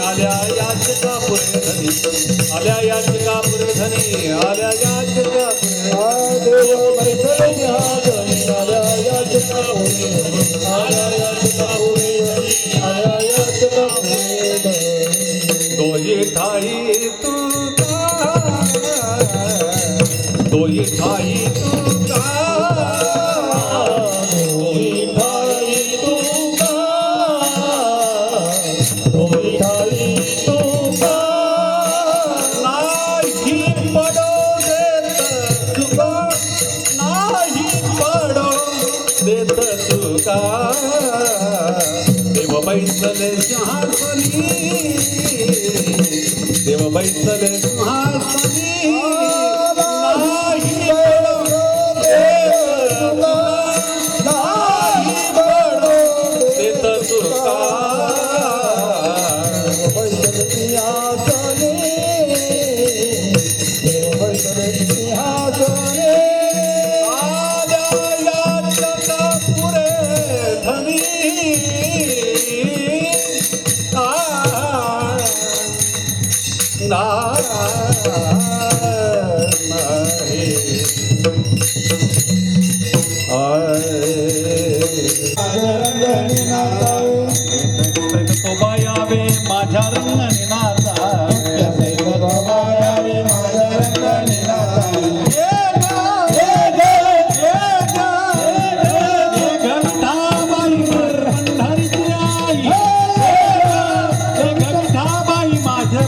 आल्या याचिका पुरधनी आल्या याचिका पुरधनी आल्या याचिका देव बैठले न्याधनी आल्या याचिका पुरधनी आल्या याचिका पुरधनी आल्या याचिका पुरधनी दोही ठाई तुका दोही ठाई तुका देव बैसले सिंहासनी देव बैसले सिंहासनी नाही बडो देत तुका बैसले सिंहासनी देव बैसले सिंहासनी यावे माझ्या रंगणी नाचा यावे माझ्या रंगणी नाचा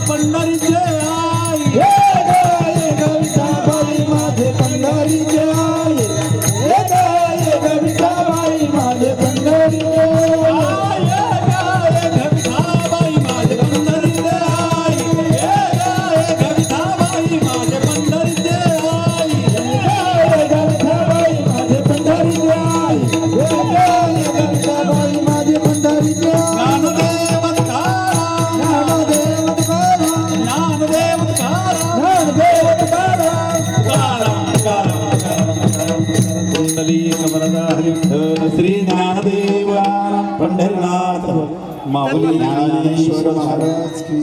पंढरीचे आई गविताबाई माझे पंढरीचे आई गविताबाई माझे पंढरीचे गविताबाई माझे पंढरीचे आई गविताबाई माझे पंढरीचे आई गविताबाई माझे पंढरीचे आई गविताबाई माझे पंढरीचे श्री ज्ञानदेव पंढरीनाथ माऊली ज्ञानेश्वर महाराज की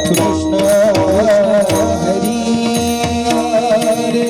कृष्ण हरी हरे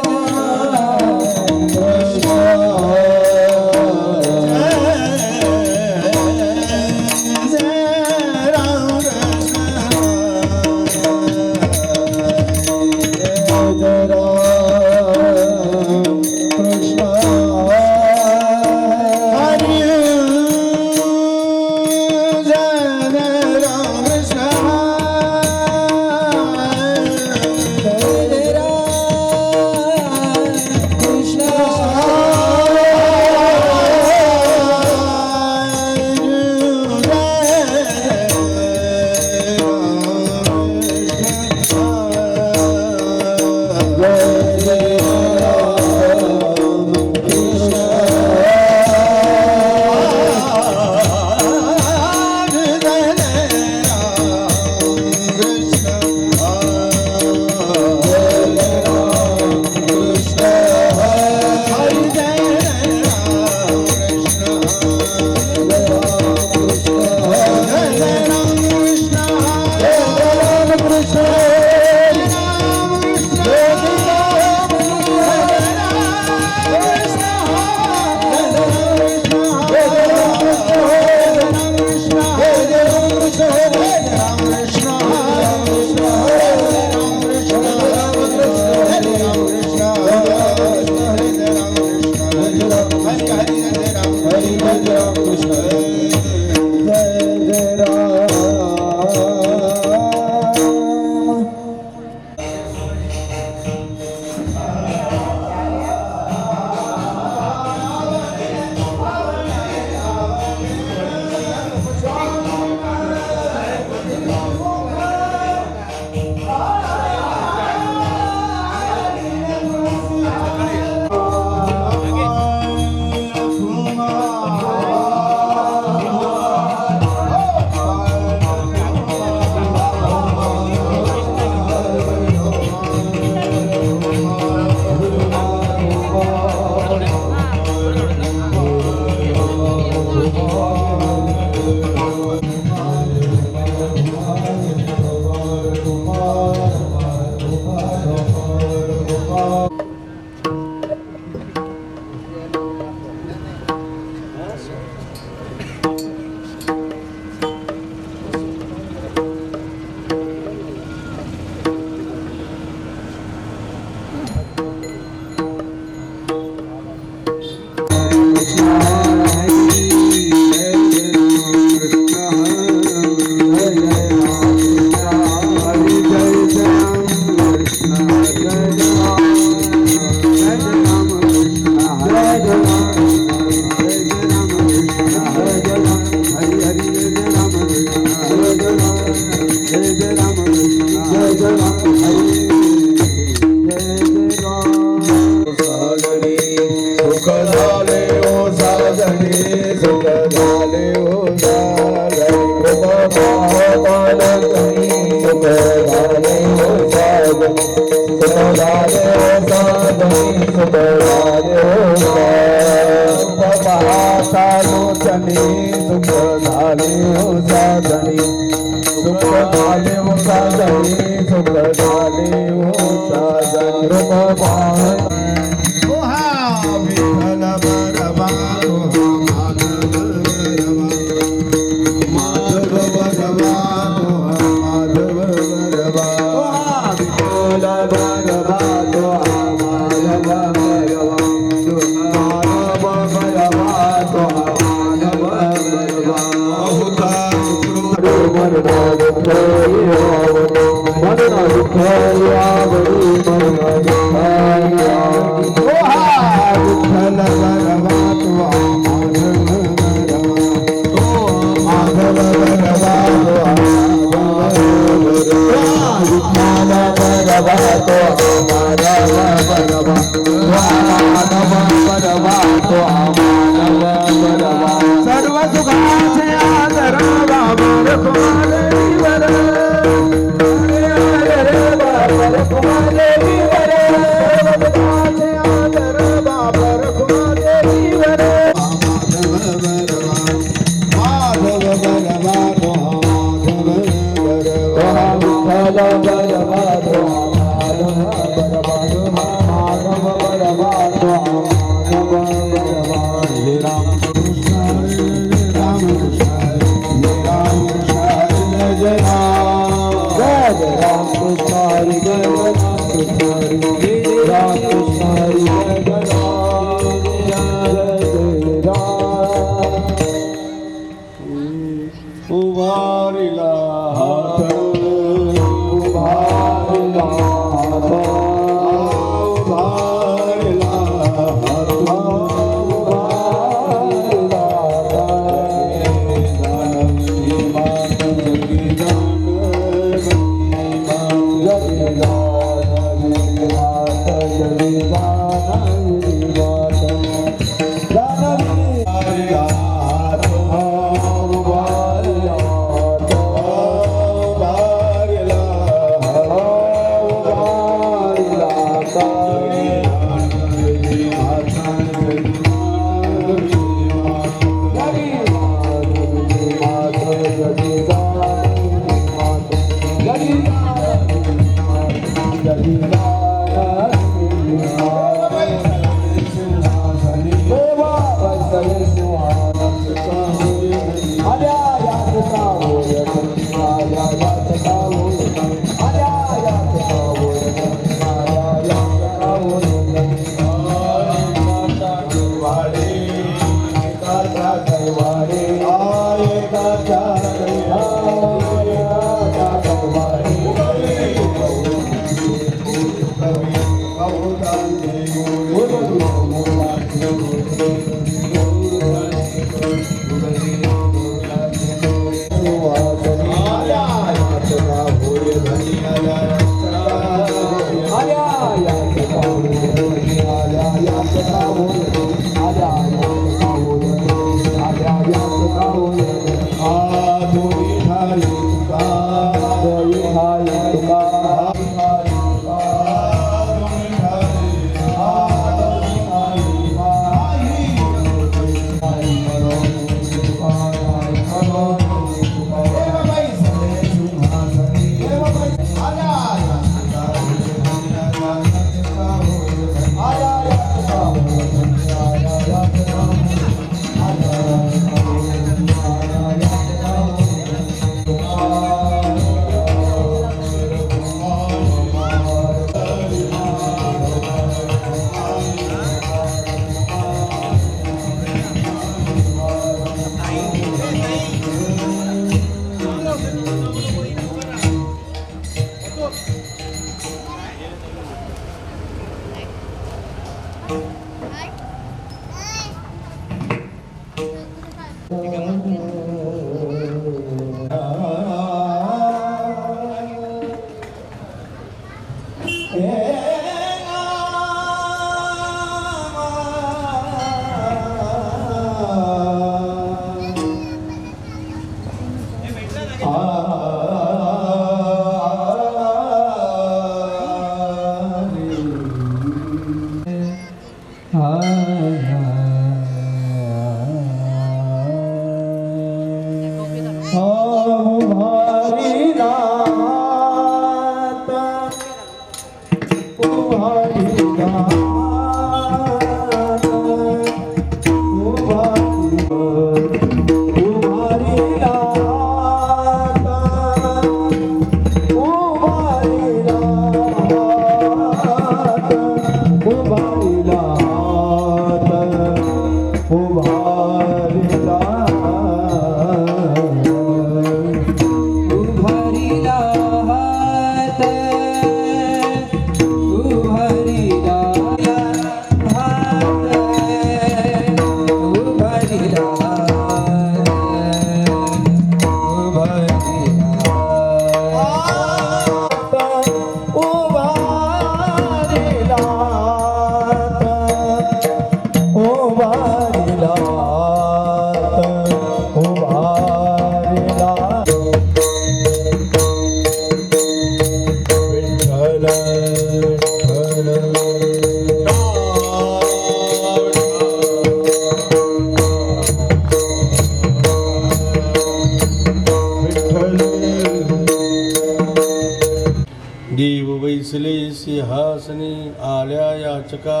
देव वैसले सिंहासनी आल्या याचका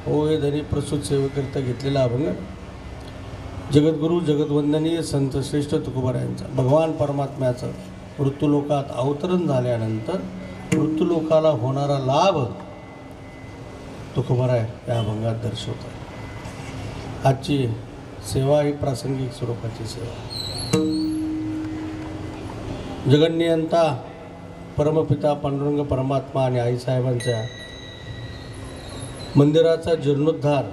होय धनी प्रसूत सेवेकरिता घेतलेला अभंग जगद्गुरु जगद्वंदनीय संत श्रेष्ठ तुकोबारायांचा भगवान परमात्म्याचं मृत्यूलोकात अवतरण झाल्यानंतर मृत्यूलोकाला होणारा लाभ तुकोबाराय या अभंगात दर्शवतात. आजची सेवा ही प्रासंगिक स्वरूपाची सेवा. जगन्नियंता परमपिता पांडुरंग परमात्मा आणि आईसाहेबांच्या मंदिराचा जीर्णोद्धार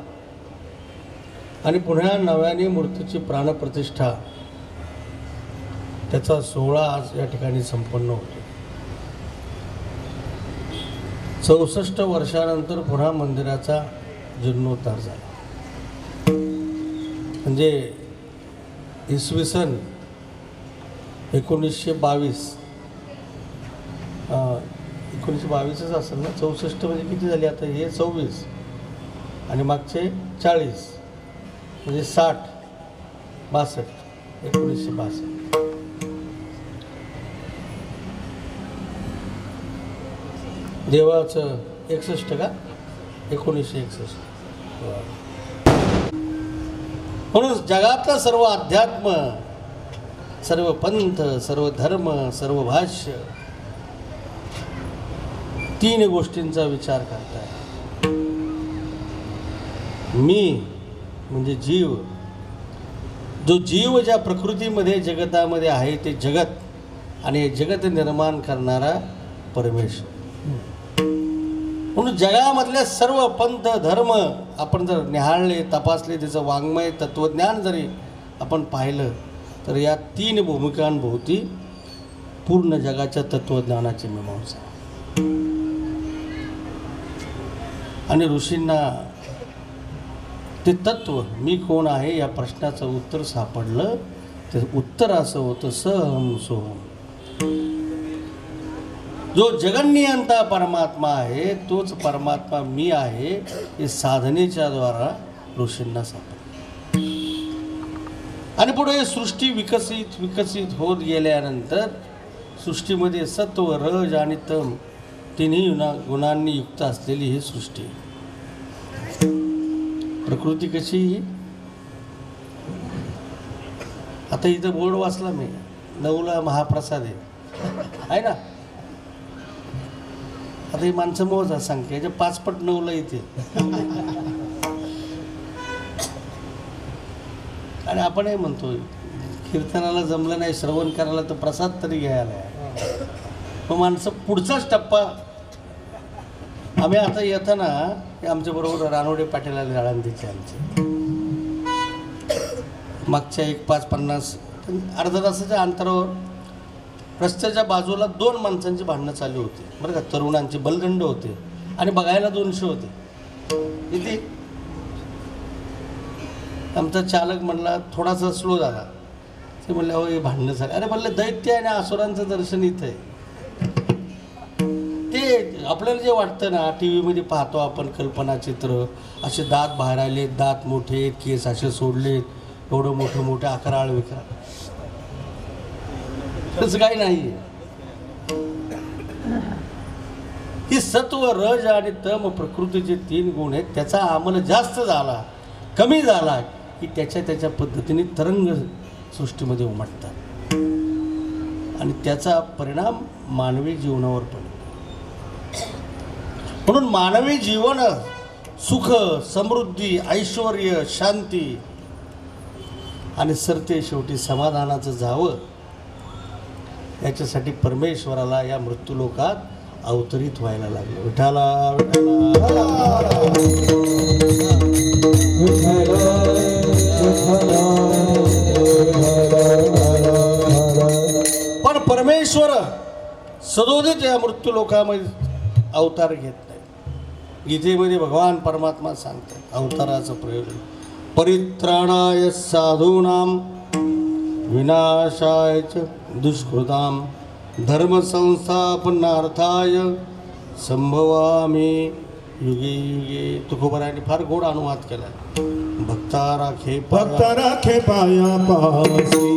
आणि पुन्हा नव्याने मूर्तीची प्राणप्रतिष्ठा त्याचा सोहळा आज या ठिकाणी संपन्न होतो. 64 वर्षानंतर पुन्हा मंदिराचा जीर्णोद्धार झाला. म्हणजे इसवी सन 1922 1922च असेल ना. 64 म्हणजे किती झाली आता, हे 26 आणि मागचे 40 म्हणजे 60 62 1962. देवाचं 61 का 1961. म्हणून जगातलं सर्व अध्यात्म, सर्व पंथ, सर्व धर्म, सर्व भाष्य 3 गोष्टींचा विचार करताय. मी म्हणजे जीव, जो जीव ज्या प्रकृतीमध्ये जगतामध्ये आहे ते जगत आणि जगत निर्माण करणारा परमेश्वर. म्हणून जगामधले सर्व पंथ धर्म आपण जर निहाळले, तपासले, त्याचं वाङ्मय तत्त्वज्ञान जरी आपण पाहिलं तर या 3 भूमिकांभोवती पूर्ण जगाच्या तत्त्वज्ञानाची मीमांसा. आणि ऋषींना ते तत्व मी कोण आहे या प्रश्नाचं उत्तर सापडलं. ते उत्तर असं होतं सहम सोहम. जो जगन्नियंता परमात्मा आहे तोच परमात्मा मी आहे हे साधनेच्या द्वारा ऋषींना सापडलं. आणि पुढे सृष्टी विकसित होत गेल्यानंतर सृष्टीमध्ये सत्व रज आणि तम 3 गुणांनी युक्त असलेली ही सृष्टी. प्रकृती कशी ही, आता इथं बोर्ड वाचला मी 9ला महाप्रसाद आहे ना. आता ही माणसं मोजा सांगते याच्या 5 पट 9ला येते. आणि आपणही म्हणतो कीर्तनाला जमलं नाही, श्रवण करायला तर प्रसाद तरी घ्यायला. मग माणसं पुढचाच टप्पा. आम्ही आता येताना आमच्याबरोबर रानोडे पाटील आले आळंदीचे आमचे. मागच्या 1:50 अर्धा तासाच्या अंतरावर रस्त्याच्या बाजूला 2 माणसांची भांडणं चालू होती बरं का. तरुणांचे बलगंड होते आणि बघायला 200 होते. इथे आमचा चालक म्हणला थोडासा स्लो झाला. ते म्हणले हो हे भांडणं झाले. अरे म्हणलं दैत्य आणि असुरांचं दर्शन इथं आहे. ते आपल्याला जे वाटतं ना टी व्हीमध्ये पाहतो आपण कल्पनाचित्र, असे दात बाहेर आले, दात मोठे, केस असे सोडलेत, एवढं मोठे अकराळ विकराळ. तसं काही नाही. ही सत्व रज आणि तम प्रकृतीचे 3 गुण आहेत. त्याचा अंमल जास्त झाला कमी झाला की त्याच्या पद्धतीने तरंग सृष्टीमध्ये उमटतात आणि त्याचा परिणाम मानवी जीवनावर पडतो. म्हणून मानवी जीवन सुख, समृद्धी, ऐश्वर्य, शांती आणि सरते शेवटी समाधानाचं जावं याच्यासाठी परमेश्वराला या मृत्यूलोकात अवतरित व्हायला लागलं. विठाला पण परमेश्वर सदोदित या मृत्यूलोकामध्ये अवतार घेत नाही. गीतेमध्ये भगवान परमात्मा सांगतात अवताराचं प्रयोजन परित्राणाय साधूनां विनाशाय च दुष्कृतां धर्मसंस्थापनार्थाय संभवामी युगे युगे. तुकोबारायांनी फार गोड अनुवाद केला. भक्ता राखे पाया पासी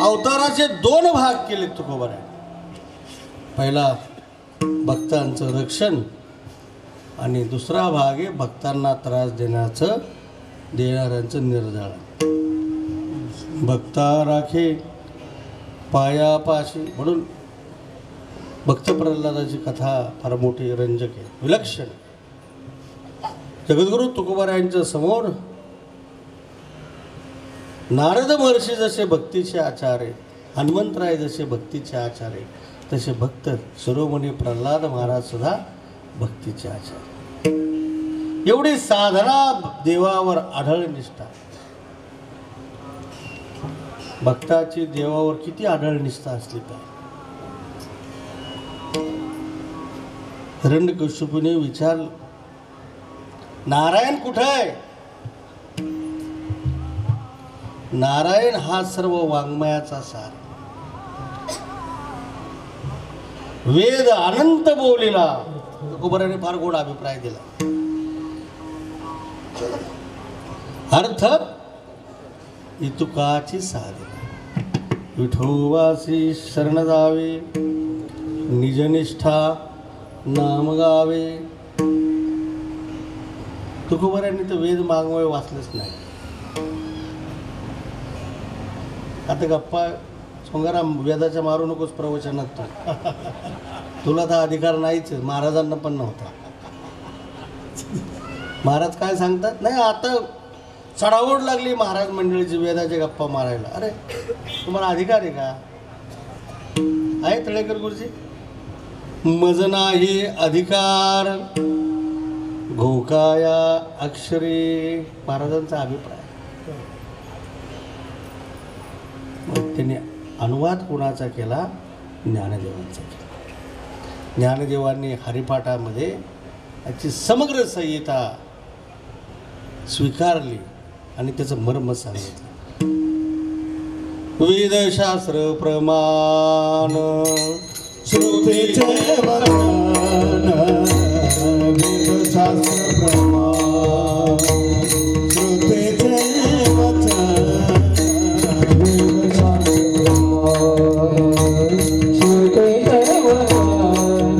अवताराचे दोन भाग केले तुकोबाराय. पहिला भक्तांचं रक्षण आणि दुसरा भाग आहे भक्तांना त्रास देणाऱ्यांचं निर्जाळण. भक्ता राखे पायापाशी म्हणून भक्त प्रल्हादाची कथा फार मोठी रंजक आहे, विलक्षण. जगद्गुरु तुकोबारायांच्या समोर नारद महर्षी जसे भक्तीचे आचार्य, हनुमंतराय जसे भक्तीचे आचार्य, तसे भक्त शिरोमणी प्रल्हाद महाराज सुद्धा भक्तीचे आचार्य. एवढी साधना देवावर आढळ निष्ठा. भक्ताची देवावर किती आढळ निष्ठा असली पाहिजे. हिरण्यकश्यपूने विचारलं, नारायण कुठे आहे? नारायण हा सर्व वाङ्मयाचा सार, वेद अनंत बोलिला. तुकोबाराने फार गोड अभिप्राय दिला. अर्थ इतुकाची साधना, विठोबासी शरण जावे, निजनिष्ठा नाम गावे. तुकोबारांनी तर वेद मागवय वाचलंच नाही. आता गप्पा सोंगाराम वेदाच्या मारू नकोस प्रवचनात तू. तुला तर अधिकार नाहीच, महाराजांना पण नव्हता. महाराज काय सांगतात, नाही आता चढाओढ लागली महाराज मंडळीची वेदाच्या गप्पा मारायला. अरे तुम्हाला अधिकार आहे का? आहे तळेकर गुरुजी? मज नाही अधिकार घोकाया अक्षरे, महाराजांचा अभिप्राय. मग त्यांनी अनुवाद कोणाचा केला? ज्ञानदेवांचा केला. ज्ञानदेवांनी हरिपाठामध्ये याची समग्र संहिता स्वीकारली आणि त्याचं मर्म सांगितलं. वेदशास्त्र प्रमाण श्रुतीचे वर्णन, वेदशास्त्र प्रमाण, श्रुतीचे वचन, वेदशास्त्र प्रमाण, श्रुतीचे वर्णन,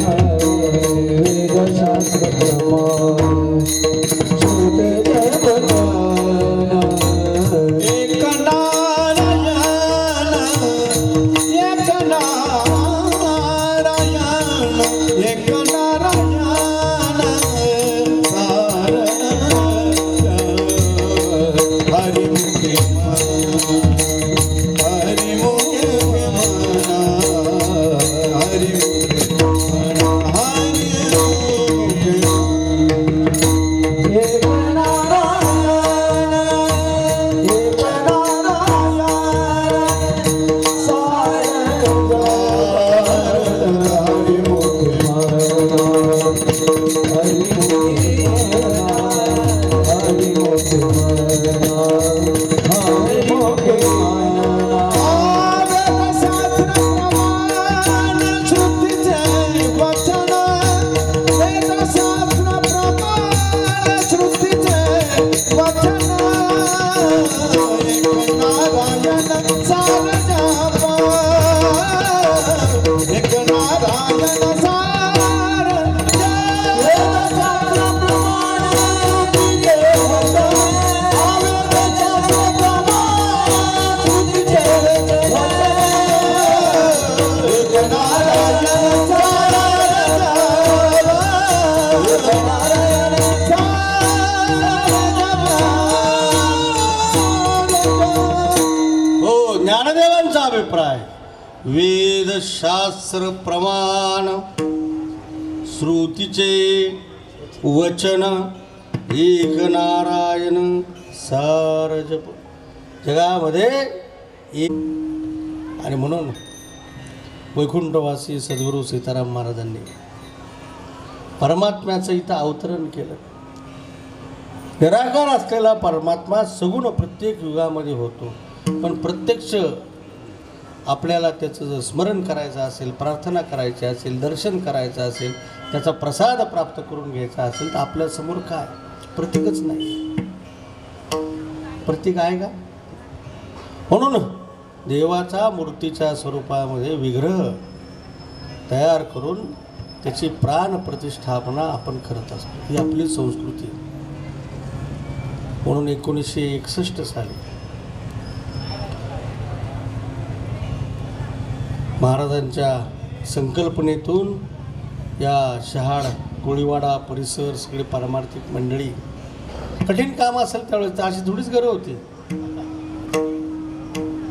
वेदशास्त्र प्रमाण, श्रुतीचे वर्णन. एक नारायण, एक नारायण, एक नारायण सार हरिमुखे मना, हरिमुखे मना, हरिमुखे मना, हरिमुखे एक नारायण, एक नारायण सार हरिमुखे मना, हरिमुखे मना, हरिमुखे मना. वेदशास्त्र प्रमाण, श्रुतीचे वचन, वेदशास्त्र प्रमाण, श्रुतीचे वचन. एक नारायण सार जप, एक नारायण सार जप. वेदशास्त्र प्रमाण, श्रुतीचे वचन, वेदशास्त्र प्रमाण, श्रुतीचे वचन. एक नारायण सार जप, एक नारायण हो ज्ञानदेवांचा अभिप्राय. वेदशास्त्र प्रमाण, श्रुतीचे वचन, एक नारायण सार जप. जगामध्ये एक. आणि म्हणून वैकुंठवासी सद्गुरू सीताराम महाराजांनी परमात्म्याचं इथं अवतरण केलं. निराकार असलेला परमात्मा सगुण प्रत्येक युगामध्ये होतो, पण प्रत्यक्ष आपल्याला त्याचं जर स्मरण करायचं असेल, प्रार्थना करायची असेल, दर्शन करायचं असेल, त्याचा प्रसाद प्राप्त करून घ्यायचा असेल तर आपल्यासमोर काय प्रतीकच नाही. प्रतीक आहे का? म्हणून देवाचा मूर्तीच्या स्वरूपामध्ये विग्रह तयार करून त्याची प्राण प्रतिष्ठापना आपण करत असतो. ही आपली संस्कृती. म्हणून 1961 साली महाराजांच्या संकल्पनेतून या शहाड कोळीवाडा परिसर सगळी पारमार्थिक मंडळी, कठीण काम असेल त्यावेळेस तर अशी थोडीच घरं होती.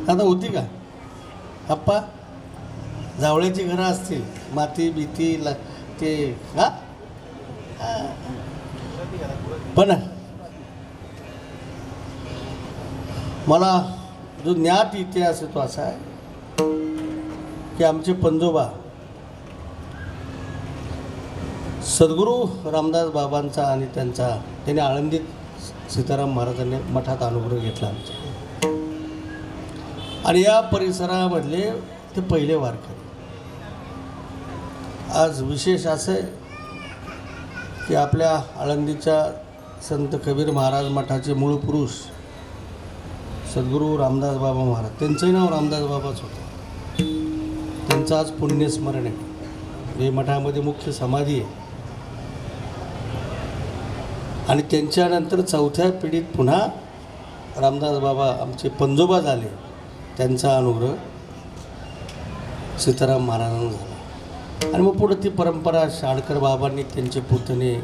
आता होती का आप्पा? जावळ्याची घरं असतील, माती भीती ते हा. पण मला जो ज्ञात इतिहास आहे तो असा आहे की आमचे पंजोबा सद्गुरू रामदास बाबांचा आणि त्यांनी आळंदीत सीताराम महाराजांनी मठात अनुग्रह घेतला आमच्या, आणि या परिसरामधले ते पहिले वारकरी. आज विशेष असं आहे की आपल्या आळंदीच्या संत कबीर महाराज मठाचे मूळ पुरुष सद्गुरू रामदास बाबा महाराज, त्यांचंही नाव रामदास बाबाच होतं. त्यांचं आज पुण्यस्मरण आहे. हे मठामध्ये मुख्य समाधी आहे. आणि त्यांच्यानंतर चौथ्या पिढीत पुन्हा रामदास बाबा आमचे पंजोबा झाले. त्यांचा अनुग्रह सीताराम महाराजांना झाला. आणि मग पुढं ती परंपरा शाडकर बाबांनी त्यांचे पुतणे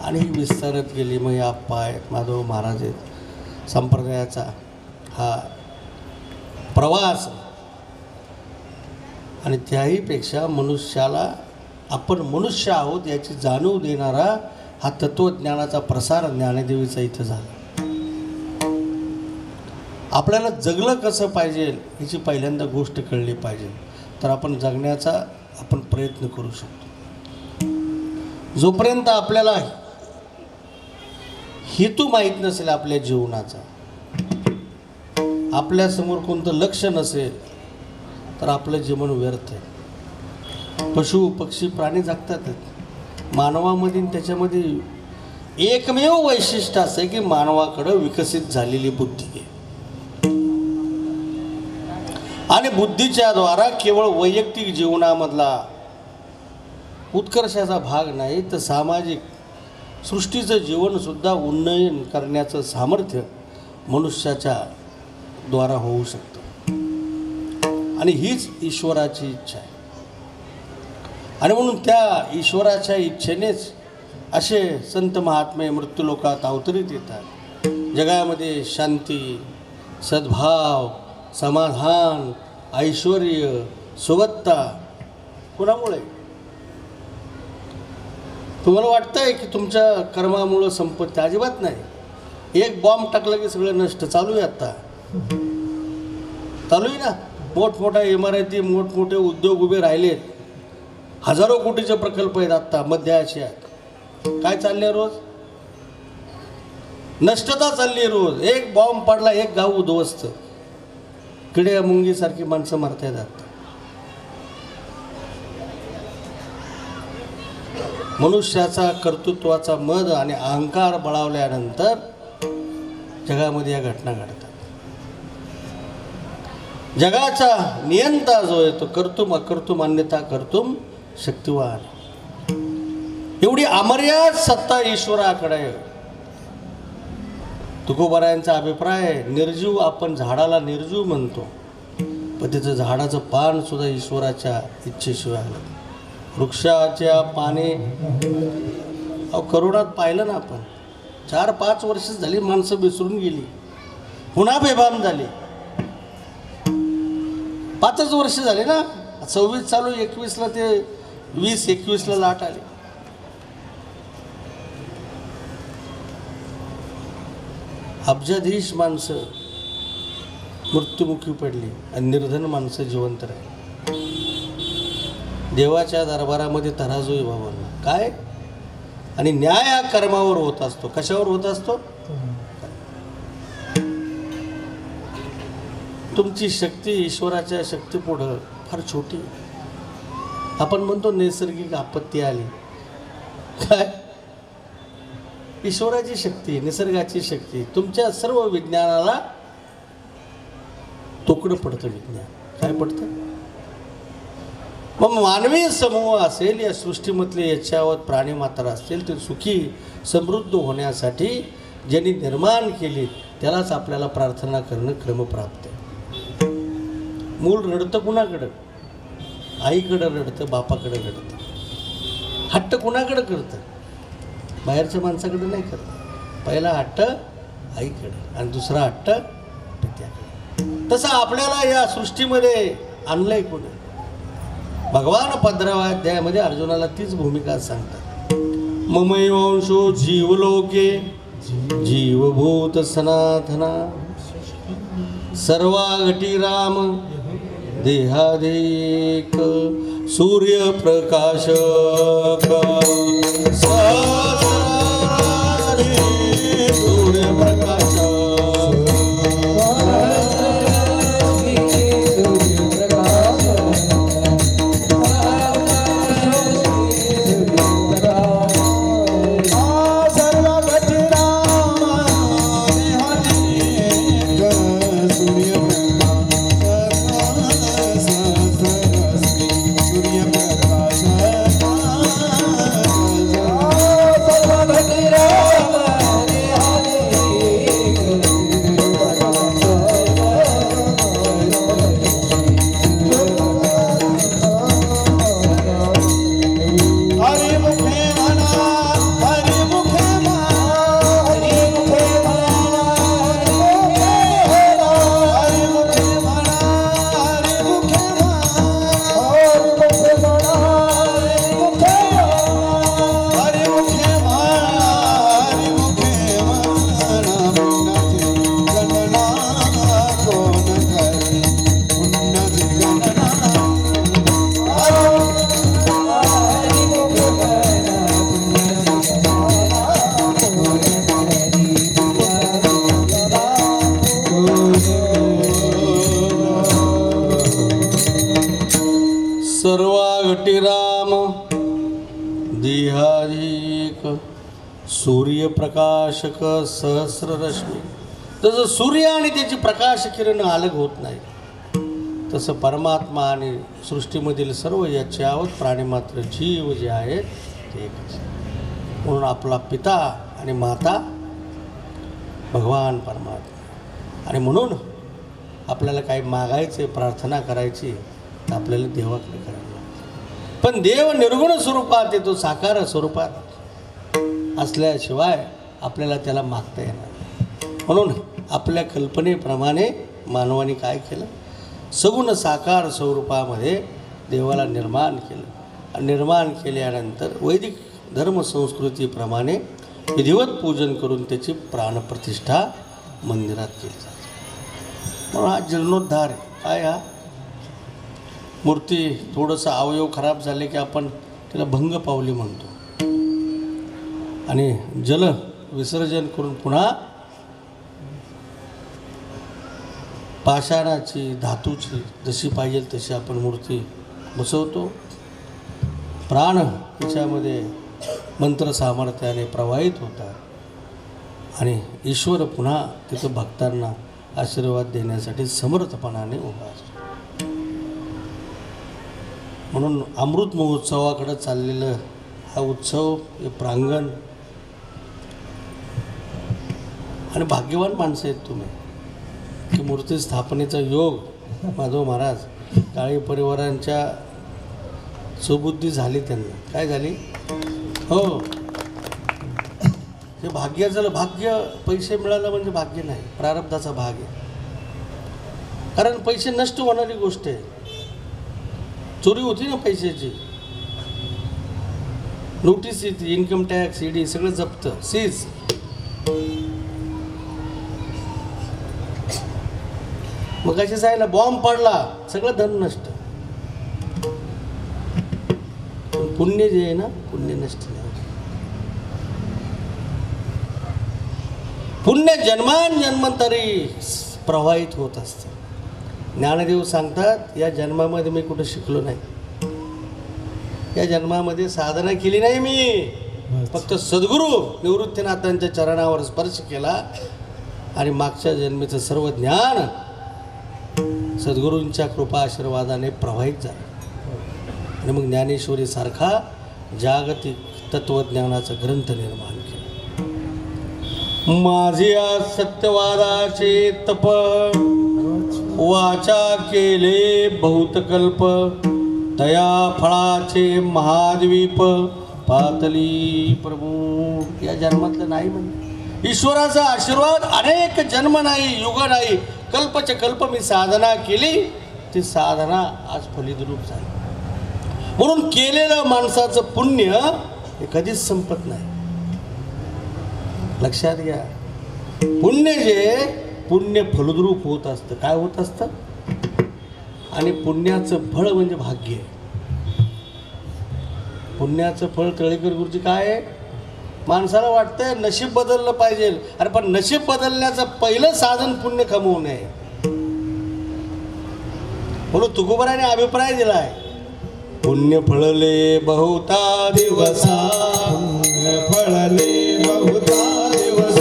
आणि विस्तारत गेली. मग आप्पा आहेत, माधव महाराज आहेत. संप्रदायाचा हा प्रवास. आणि त्याहीपेक्षा मनुष्याला आपण मनुष्य आहोत याची जाणीव देणारा हा तत्त्वज्ञानाचा प्रसार ज्ञानदेवीचा इथं झाला. आपल्याला जगलं कसं पाहिजे याची पहिल्यांदा गोष्ट कळली पाहिजे, तर आपण जगण्याचा आपण प्रयत्न करू शकतो. जोपर्यंत आपल्याला हेतू माहीत नसेल आपल्या जीवनाचा, आपल्यासमोर कोणतं लक्ष नसेल, तर आपलं जीवन व्यर्थ आहे. पशु पक्षी प्राणी जगतातच. मानवामध्ये त्याच्यामध्ये एकमेव वैशिष्ट्य असं आहे की मानवाकडं विकसित झालेली बुद्धी आहे. आणि बुद्धीच्या द्वारा केवळ वैयक्तिक जीवनामधला उत्कर्षाचा भाग नाही, तर सामाजिक सृष्टीचं जीवनसुद्धा उन्नयन करण्याचं सामर्थ्य मनुष्याच्या द्वारा होऊ शकतं. आणि हीच ईश्वराची इच्छा आहे. आणि म्हणून त्या ईश्वराच्या इच्छेनेच असे संत महात्मे मृत्यूलोकात अवतरित येतात. जगामध्ये शांती, सद्भाव, समाधान, ऐश्वर, सुबत्ता कोणामुळे? तुम्हाला वाटतंय की तुमच्या कर्मामुळं संपत्ती? अजिबात नाही. एक बॉम्ब टाकला की सगळं नष्ट. चालू आहे आता, चालू आहे ना. मोठमोठ्या इमारती, मोठमोठे उद्योग उभे राहिलेत. हजारो कोटीचे प्रकल्प आहेत आत्ता मध्य आशियात. काय चालले रोज? नष्टता चालली रोज. एक बॉम्ब पडला, एक गाव उद्ध्वस्त. किडे मुंगीसारखी माणसं मरता येतात. मनुष्याचा कर्तृत्वाचा मद आणि अहंकार बळावल्यानंतर जगामध्ये या घटना घडतात. जगाचा नियंता जो आहे तो कर्तुम अकर्तुम अन्यथा कर्तुम शक्तिवान. एवढी अमर्याद सत्ता ईश्वराकडे आहे. तुकोबारायांचा अभिप्राय आहे, निर्जीव आपण झाडाला निर्जीव म्हणतो, पण त्याचं झाडाचं पान सुद्धा ईश्वराच्या इच्छेशिवाय आलं. वृक्षाच्या पाने करोनात पाहिलं ना आपण. 4-5 वर्ष झाली माणसं विसरून गेली, पुन्हा बेभान झाली. 5च वर्ष झाले ना. 26 चालू, 21ला ते 20-21ला लाट आली. अब्जाधीश माणसं मृत्युमुखी पडली आणि निर्धन माणसं जिवंत राहिली. देवाच्या दरबारामध्ये तराजू आहे बाबांना. काय? आणि न्याय हा कर्मावर होत असतो. कशावर होत असतो? तुमची शक्ती ईश्वराच्या शक्तीपुढं फार छोटी. आपण म्हणतो नैसर्गिक आपत्ती आली, काय ईश्वराची शक्ती, निसर्गाची शक्ती, तुमच्या सर्व विज्ञानाला तोकडं पडतं विज्ञान. काय पडतं? मग मानवी समूह असेल, या सृष्टीमधले याच्यावर प्राणी मात्र असतील, ते सुखी समृद्ध होण्यासाठी ज्यांनी निर्माण केली त्यालाच आपल्याला प्रार्थना करणं क्रमप्राप्त आहे. मूल रडतं कुणाकडं? आईकडं रडतं, बापाकडं रडतं. हट्ट कुणाकडं करतं? बाहेरच्या माणसाकडे नाही करत. पहिला हट्ट आईकडे आणि दुसरा हट्ट पित्याकडे. तसं आपल्याला या सृष्टीमध्ये आणलंय कोणी? भगवान 15व्या अध्यायामध्ये अर्जुनाला तीच भूमिका सांगतात. ममैवांशो जीवलोके जीवभूत सनातना सर्वाघटी राम देहादेक सूर्यप्रकाशक सहस्रारी सूर्यप्रकाशक. सर्वाघटी राम देहाधिक सूर्यप्रकाशक सहस्ररश्मी. जसं सूर्य आणि त्याची प्रकाश किरण अलग होत नाही, तसं परमात्मा आणि सृष्टीमधील सर्व याच्यावर प्राणीमात्र जीव जे आहेत ते एकच. म्हणून आपला पिता आणि माता भगवान परमात्मा. आणि म्हणून आपल्याला काही मागायचे, प्रार्थना करायची तर आपल्याला देवाकडे करायला लागतं. पण देव निर्गुण स्वरूपात येतो, साकार स्वरूपात असल्याशिवाय आपल्याला त्याला मागता येणार नाही. म्हणून आपल्या कल्पनेप्रमाणे मानवाने काय केलं? सगुण साकार स्वरूपामध्ये देवाला निर्माण केलं. निर्माण केल्यानंतर वैदिक धर्मसंस्कृतीप्रमाणे विधिवत पूजन करून त्याची प्राणप्रतिष्ठा मंदिरात केली जाते. म्हणून हा जीर्णोद्धार आहे. काय हा मूर्ती थोडंसं अवयव खराब झाले की आपण त्याला भंग पावली म्हणतो आणि जल विसर्जन करून पुन्हा पाषाणाची, धातूची जशी पाहिजे तशी आपण मूर्ती बसवतो. प्राण तिच्यामध्ये मंत्र सामर्थ्याने प्रवाहित होतात आणि ईश्वर पुन्हा तिथं भक्तांना आशीर्वाद देण्यासाठी समर्थपणाने उभा असतो. म्हणून अमृत महोत्सवाकडे चाललेलं हा उत्सव, हे प्रांगण. आणि भाग्यवान माणसं आहेत तुम्ही की मूर्ती स्थापनेचा योग माधव महाराज काळे परिवारांच्या सुबुद्धी झाली. त्यांना काय झाली? हो, हे भाग्य झालं. भाग्य पैसे मिळालं म्हणजे भाग्य नाही, प्रारब्धाचा भाग आहे. कारण पैसे नष्ट होणारी गोष्ट आहे. चोरी होती ना पैशाची, नोटीस येते, इन्कम टॅक्स, ईडी सगळं जप्त, सीज. मग कशी जायला बॉम्ब पडला, सगळं धन नष्ट. पुण्य जे आहे ना, पुण्य नष्ट नाही. पुण्य जन्मांतरी प्रवाहित होत असतं. ज्ञानदेव सांगतात, या जन्मामध्ये मी कुठं शिकलो नाही, या जन्मामध्ये साधना केली नाही मी, फक्त सद्गुरू निवृत्तीनाथांच्या चरणावर स्पर्श केला आणि मागच्या जन्मीचं सर्व ज्ञान सद्गुरूंच्या कृपा आशीर्वादाने प्रवाहित झालं आणि मग ज्ञानेश्वरी सारखा जागतिक तत्वज्ञानाचा ग्रंथ निर्माण केला. माझे आज सत्यवादाचे तप वाचा केले बहुत कल्प तया फळाचे महाद्वीप पातली प्रभू. या जन्मातलं नाही म्हणजे ईश्वराचा आशीर्वाद अनेक जन्म नाही युग नाही कल्पचे कल्प मी साधना केली ती साधना आज फलितरूप झाली. म्हणून केलेलं माणसाचं पुण्य हे कधीच संपत नाही. लक्षात घ्या पुण्य जे पुण्य फलद्रूप होत असतं. काय होत असतं आणि पुण्याचं फळ म्हणजे भाग्य. पुण्याचं फळ तळेकर गुरुजी काय आहे माणसाला वाटतंय नशीब बदललं पाहिजे अरे पण नशीब बदलण्याचं पहिलं साधन पुण्य कमवू नये. म्हणून तुकोबाराने अभिप्राय दिलाय पुण्य फळले बहुता दिवसा पुण्य फळले बहुता दिवसा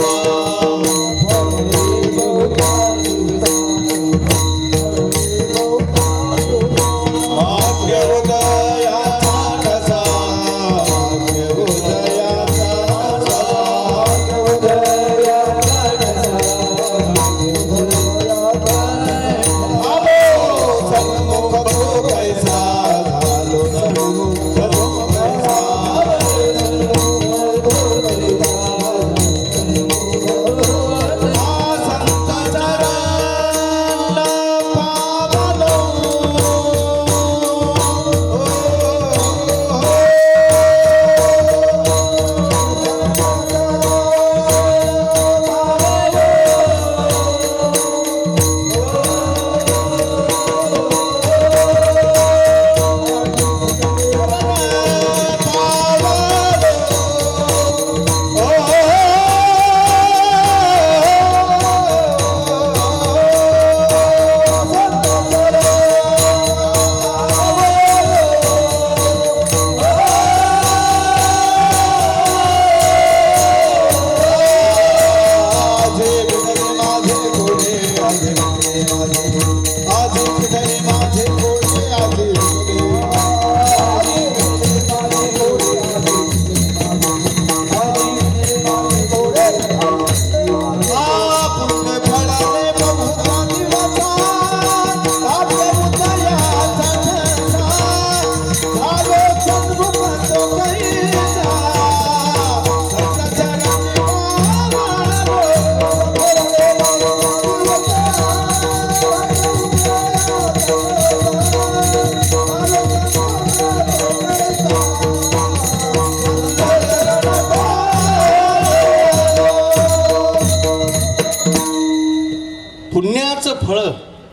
पुण्याचं फळ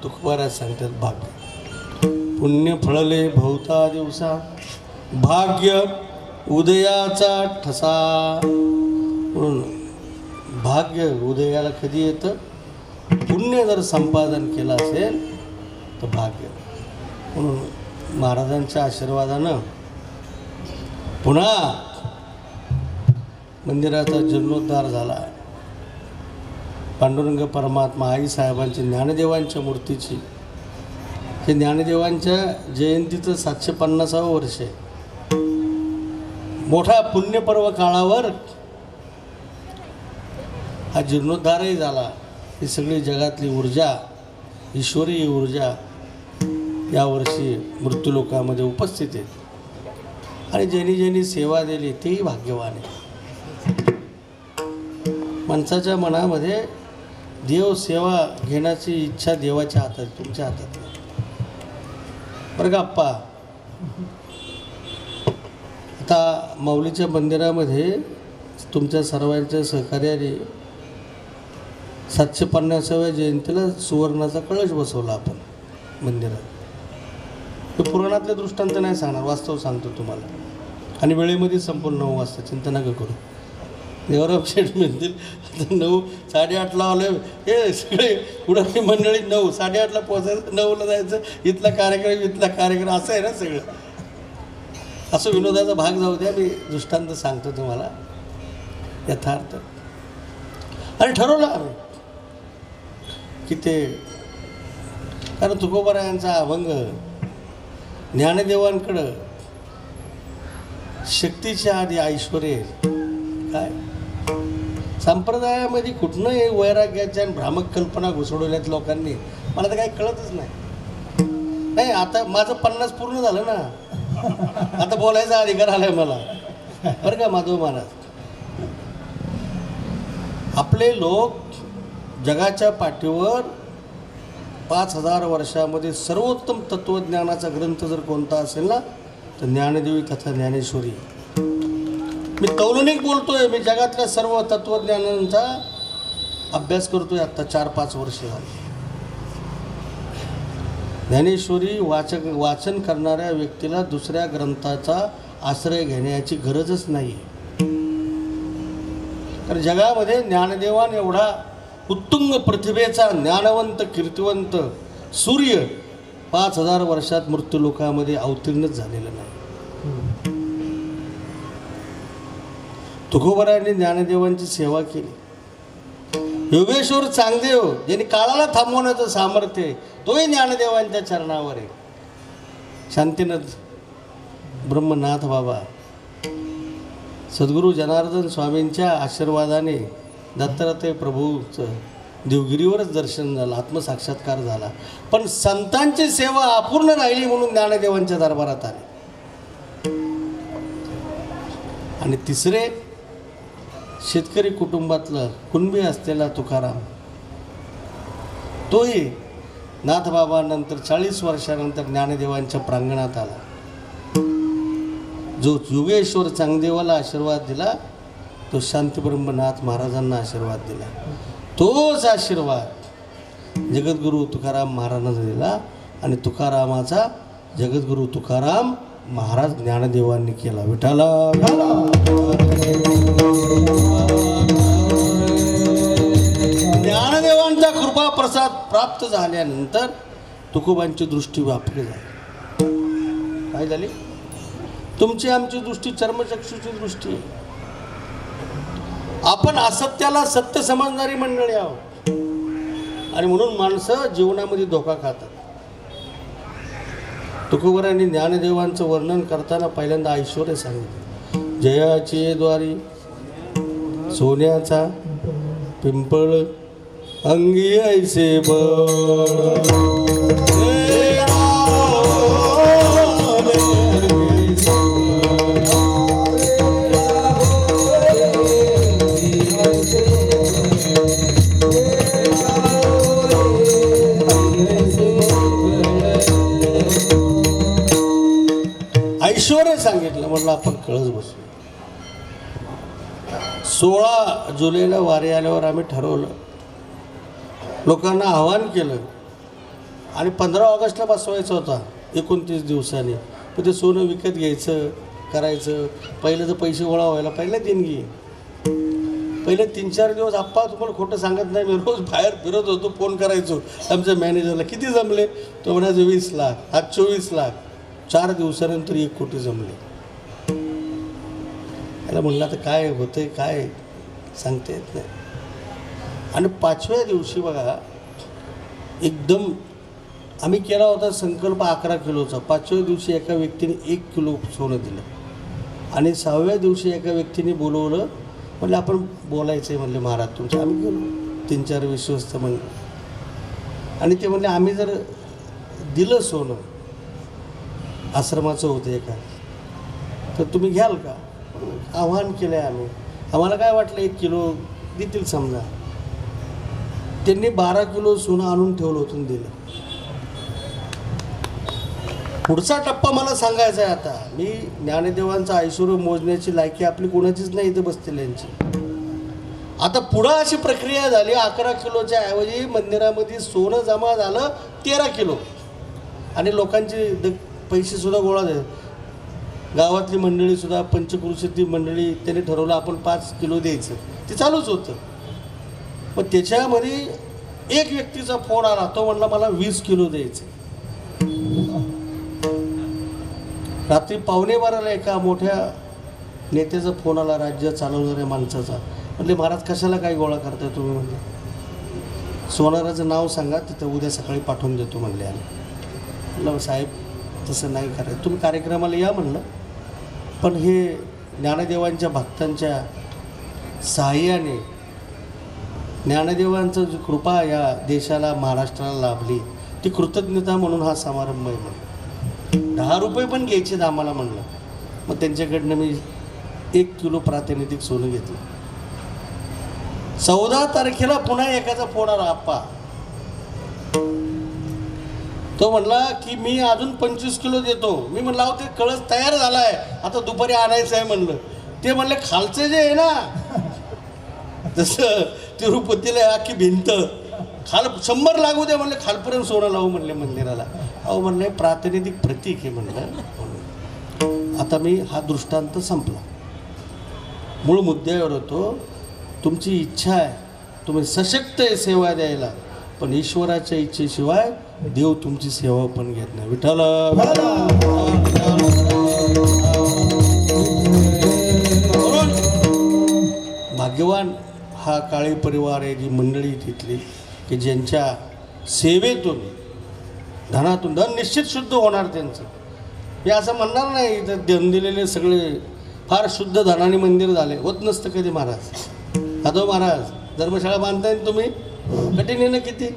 तुकोबाराज सांगतात भाग्य. पुण्य फळले बहुता दिवसा भाग्य उदयाचा ठसा. म्हणून भाग्य उदयाला कधी येतं पुण्य जर संपादन केलं असेल तर भाग्य. म्हणून महाराजांच्या आशीर्वादानं पुन्हा मंदिराचा जीर्णोद्धार झाला. पांडुरंग परमात्मा आईसाहेबांची ज्ञानदेवांच्या मूर्तीची हे ज्ञानदेवांच्या जयंतीचं 750वं वर्ष आहे. मोठा पुण्यपर्व काळावर हा जीर्णोद्धारही झाला. ही सगळी जगातली ऊर्जा ईश्वरी ऊर्जा यावर्षी मृत्यूलोकामध्ये उपस्थित आहे आणि ज्यांनी ज्यांनी सेवा दिली तेही भाग्यवान आहे. माणसाच्या मनामध्ये देव सेवा घेण्याची इच्छा देवाच्या हातात तुमच्या हातात नाही बरं का आप्पा. आता माऊलीच्या मंदिरामध्ये तुमच्या सर्वांच्या सहकार्याने 750व्या जयंतीला सुवर्णाचा कळश बसवला आपण मंदिरात. हे पुराणातले दृष्टांत नाही सांगणार वास्तव सांगतो तुम्हाला आणि वेळेमध्ये संपूर्ण 9 वाजता चिंता नका करू. देवराम शेठ म्हणतील आता 9 8:30ला आलं हे सगळे पुढारी मंडळी 9 8:30ला पोचायचं 9ला जायचं इथला कार्यक्रम असं आहे ना सगळं. असं विनोदाचा भाग जाऊ द्या, मी दृष्टांत सांगतो तुम्हाला यथार्थ. आणि ठरवलं आम्ही की ते, कारण तुकोबारायांचा अभंग ज्ञानदेवांकडं शक्तीच्या आधी ऐश्वर काय संप्रदायामध्ये कुठनं हे वैराग्याच्या आणि भ्रामक कल्पना घुसवल्यात लोकांनी, मला तर काही कळतच नाही. आता माझं 50 पूर्ण झालं ना, आता बोलायचा अधिकार आलाय मला, बरं का माधव महाराज. आपले लोक जगाच्या पाठीवर 5000 वर्षामध्ये सर्वोत्तम तत्वज्ञानाचा ग्रंथ जर कोणता असेल ना, तर ज्ञानदेवी तथा ज्ञानेश्वरी. मी तौलनिक बोलतोय, मी जगातल्या सर्व तत्वज्ञानांचा अभ्यास करतोय आत्ता 4-5 वर्ष झाली. ज्ञानेश्वरी वाचन करणाऱ्या व्यक्तीला दुसऱ्या ग्रंथाचा आश्रय घेण्याची गरजच नाही. कारण जगामध्ये ज्ञानदेवान एवढा उत्तुंग प्रतिभेचा ज्ञानवंत कीर्तिवंत सूर्य 5000 वर्षात मृत्यूलोकामध्ये अवतीर्णच झालेला नाही. तुकोबारायांनी ज्ञानदेवांची सेवा केली. योगेश्वर चांगदेव ज्यांनी काळाला थांबवण्याचं सामर्थ्य आहे, तोही ज्ञानदेवांच्या चरणावर आहे. शांतीनाथ ब्रह्मनाथ बाबा सद्गुरू जनार्दन स्वामींच्या आशीर्वादाने दत्तात्रय प्रभूचं देवगिरीवरच दर्शन झालं, आत्मसाक्षात्कार झाला. पण संतांची सेवा अपूर्ण राहिली म्हणून ज्ञानदेवांच्या दरबारात आले. आणि तिसरे, शेतकरी कुटुंबातलं कुणबी असलेला तुकाराम, तोही नाथबाबांनंतर 40 वर्षानंतर ज्ञानदेवांच्या प्रांगणात आला. जो योगेश्वर चांगदेवाला आशीर्वाद दिला, तो शांतीब्रह्मनाथ महाराजांना आशीर्वाद दिला. तोच आशीर्वाद जगद्गुरू तुकाराम महाराजांना दिला. आणि तुकारामाचा जगद्गुरू तुकाराम महाराज ज्ञानदेवांनी केला. विठाला ज्ञानदेवांचा कृपा प्रसाद प्राप्त झाल्यानंतर तुकोबांची दृष्टी वापरली झाली. काय झाली? तुमची आमची दृष्टी चर्मचक्षुची दृष्टी आहे. आपण असत्याला सत्य समजणारी मंडळी आहोत. आणि म्हणून माणसं जीवनामध्ये धोका खातात. तुकोबारायांनी ज्ञानदेवांचं वर्णन करताना पहिल्यांदा ऐश्वर्य सांगितलं. जयाची द्वारी सोन्याचा पिंपळ अंगी ऐसे ऐश्वर्य सांगितलं. म्हटलं आपण कळस बसू. 16 जुलैला वारी आल्यावर आम्ही ठरवलं, लोकांना आवाहन केलं. आणि 15 ऑगस्टला बसवायचं होता 29 दिवसांनी. पण ते सोनं विकत घ्यायचं करायचं. पहिलं तर पैसे गोळा व्हायला पहिल्या देणगी. पहिले 3-4 दिवस आप्पा तुम्हाला खोटं सांगत नाही, मी रोज बाहेर फिरत होतो, फोन करायचो आमच्या मॅनेजरला, किती जमले? तो म्हणायचं 20 लाख, आज 24 लाख. 4 दिवसानंतर 1 कोटी जमले. त्याला म्हणलं आता काय होतंय काय सांगता येत नाही. आणि 5व्या दिवशी बघा, एकदम आम्ही केला होता संकल्प 11 किलोचा. 5व्या दिवशी एका व्यक्तीने 1 किलो सोनं दिलं. आणि 6व्या दिवशी एका व्यक्तीने बोलवलं. म्हणलं आपण बोलायचं आहे, म्हणले महाराज तुमचे. आम्ही गेलो 3-4 विश्वस्त म्हणले. आणि ते म्हणले आम्ही जर दिलं सोनं, आश्रमाचं होतं एका, तर तुम्ही घ्याल का? आव्हान केलं आहे आम्ही. आम्हाला काय वाटलं 1 किलो देतील समजा. त्यांनी 12 किलो सोनं आणून ठेवलं होतं, दिलं. पुढचा टप्पा मला सांगायचा आहे आता. मी ज्ञानदेवांचा ऐश्वर्य मोजण्याची लायकी आपली कोणाचीच नाही इथं बसलेल्यांची. आता पुढं अशी प्रक्रिया झाली, 11 किलोच्या ऐवजी मंदिरामध्ये सोनं जमा झालं 13 किलो. आणि लोकांचे पैसेसुद्धा गोळा झाले. गावातली मंडळीसुद्धा, पंचक्रोशीतली मंडळी, त्यांनी ठरवलं आपण 5 किलो द्यायचं. ते चालूच होतं. पण त्याच्यामध्ये एक व्यक्तीचा फोन आला. तो म्हणला मला 20 किलो द्यायचं. रात्री 11:15 एका मोठ्या नेत्याचा फोन आला, राज्य चालवणाऱ्या माणसाचा. म्हटले महाराज कशाला काय गोळा करताय तुम्ही? म्हणले सोनाराचं नाव सांगा, तिथं उद्या सकाळी पाठवून देतो म्हणले. आले म्हटलं साहेब तसं नाही करायचं, तुम्ही कार्यक्रमाला या म्हणलं, पण हे ज्ञानदेवांच्या भक्तांच्या सहाय्याने ज्ञानदेवांचं जी कृपा या देशाला महाराष्ट्राला लाभली ती कृतज्ञता म्हणून हा समारंभ आहे म्हणून. 10 रुपये पण घ्यायचे आम्हाला म्हणलं. मग त्यांच्याकडनं मी 1 किलो प्रातिनिधिक सोनं घेतलं. 14 तारखेला पुन्हा एकाचा फोन आला, आप्पा. तो म्हणला की मी अजून 25 किलो देतो. मी म्हणलं अहो ते कळस तयार झाला आहे, आता दुपारी आणायचं आहे म्हणलं. ते म्हणले खालचं जे आहे ना, जसं तिरुपतीला अख्खी भिंत खाल 100 लागू दे म्हणले, खालपर्यंत सोनं लावू म्हणले मंदिराला. अहो म्हणले प्रातिनिधिक प्रतीक आहे म्हणलं. आता मी हा दृष्टांत संपला. मूळ मुद्द्यावर होतो. तुमची इच्छा आहे, तुम्ही सशक्त आहे सेवा द्यायला, पण ईश्वराच्या इच्छेशिवाय देव तुमची सेवा पण घेत नाही. विठ्ठल म्हणून भाग्यवान हा काळे परिवार आहे, जी मंडळी तिथली की ज्यांच्या सेवेतून धनातून धन निश्चित शुद्ध होणार त्यांचं. हे असं म्हणणार नाही तर धन दिलेले सगळे फार शुद्ध धनाने मंदिर झाले, होत नसतं कधी महाराज. आता महाराज धर्मशाळा बांधताय तुम्ही, कठीण आहे ना किती.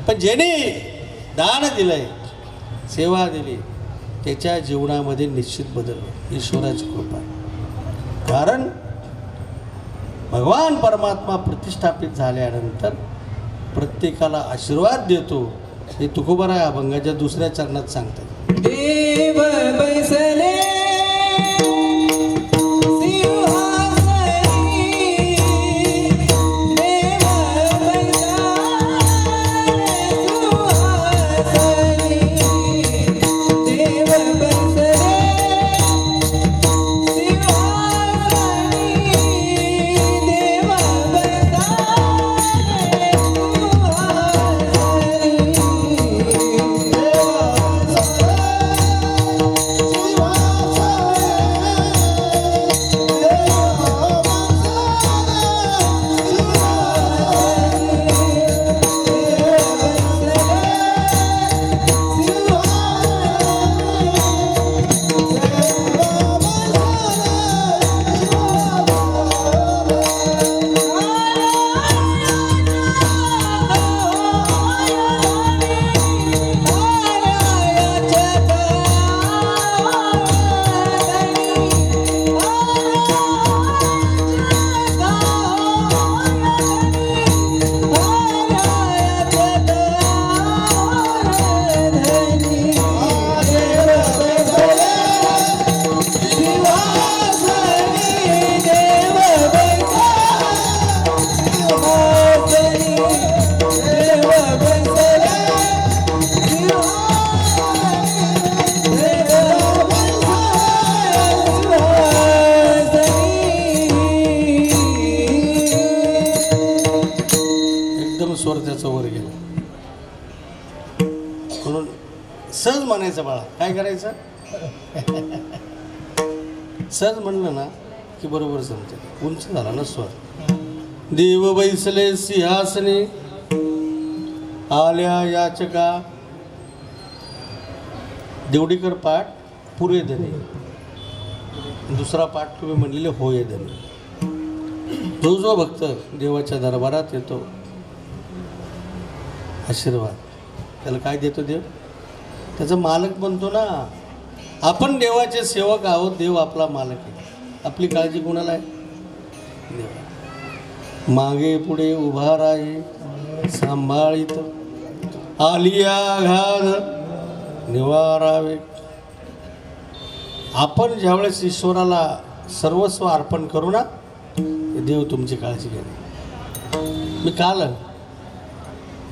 पण ज्याने दान दिलंय, सेवा दिली, त्याच्या जीवनामध्ये निश्चित बदल होईल, ईश्वराची कृपा. कारण भगवान परमात्मा प्रतिष्ठापित झाल्यानंतर प्रत्येकाला आशीर्वाद देतो. हे तुकोबाराय अभंगाच्या 2ऱ्या चरणात सांगतात. देव बैसले स्वर त्याचा वर गेला. म्हणून सहज म्हणायचं बाळा, काय करायचं, सहज म्हणलं ना की बरोबर जमते. उंच झाला ना स्वर. देव बैसले सिंहासने आल्या याचका. देवडीकर पाठ पुरे धने, 2रा पाठ तुम्ही म्हणलेले होय धने. जो जो भक्त देवाच्या दरबारात येतो आशीर्वाद, त्याला काय देतो देव? त्याचा मालक बनतो ना. आपण देवाचे सेवक आहोत, देव आपला मालक आहे. आपली काळजी कोणाला आहे? देवा. मागे पुढे उभा राही सांभाळीत, आलिया घात निवारावे. आपण ज्यावेळेस ईश्वराला सर्वस्व अर्पण करू ना, देव तुमची काळजी घेणे. मी काल